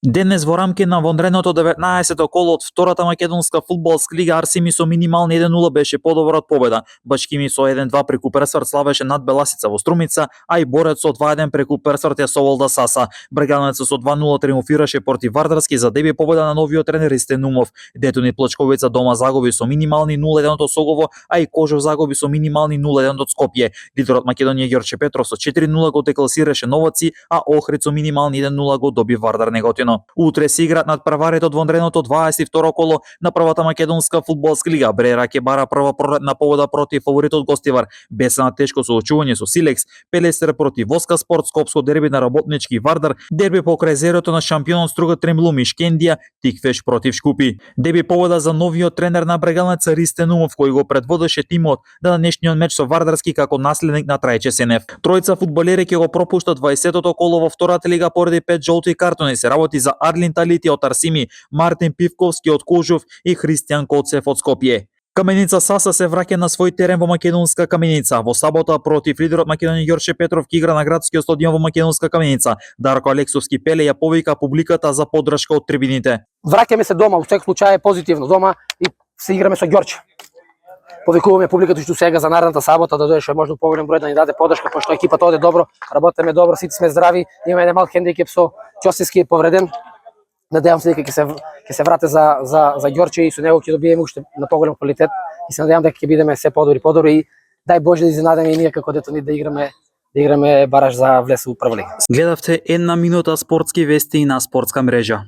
Денес во рамки на вонредното 19-то коло од втората македонска фудбалска лига Арсими со минимални 1-0 беше подобар од победа. Бачкими со 1-2 преку Пресврт славеше над Беласица во Струмица, а и Борец со 2-1 преку Пресврт ја соволда Саса. Бреганеца со 2-0 триумфираше против Вардарски за деби победа на новиот тренер Ристен Умов. Детони Плачковица дома загуби со минимални 0-1 од Согово, а и Кожев загуби со минимални 0-1 од Скопје. Лидерот Македонија Ѓорче Петров со 4-0 го декласираше Новаци, а Охрид со минимални 1-0 го доби Вардар Неготино. Утре се играат над прварите од вонредното 22 коло на првата македонска фудбалска лига. Брера ќе бара прва пролетна победа против фаворитот Гостивар. Бесена тешко соочување со Силекс, Пелестер против Воска Спорт, скопско дерби на работнички Вардар, дерби покрај зерото на шампионот Струга Тремлум и Шкендија, Тиквеш против Шкупи. Деби победа за новиот тренер на Брегалеца Ристен Умов, кој го предводеше тимот на денешниот меч со Вардарски како наследник на Трајче Сенев. Тројца фудбалери ќе го пропуштат 20-то коло во втората лига поради 5 жолти картони. Се работи за Арлин Талити од Арсими, Мартин Пивковски од Кожов и Христијан Коцев од Скопје. Каменица Саса се враќа на свој терен во Македонска Каменица. Во сабота против лидерот Македонија Ѓорче Петров ќе игра на градскиот стадион во Македонска Каменица. Дарко Алексовски Пеле ја повика публиката за поддршка од трибините. Враќаме се дома, во секој случај е позитивно дома и се играме со Ѓорче. Повикуваме публиката што сега за наредната сабота да дојде што е можно поголем број да ни даде поддршка, пошто екипата оде добро, работиме добро, сите сме здрави, имаме еден мал хендикеп со Ќосиски повреден. Надевам се дека ќе се врате за Ѓорче и со него ќе добиеме уште на поголем квалитет и се надевам дека ќе бидеме се подобри и дај Боже да изненадиме и ние како Детони да играме бараш за влез у прва лига. Гледавте една минута спортски вести на спортска мрежа.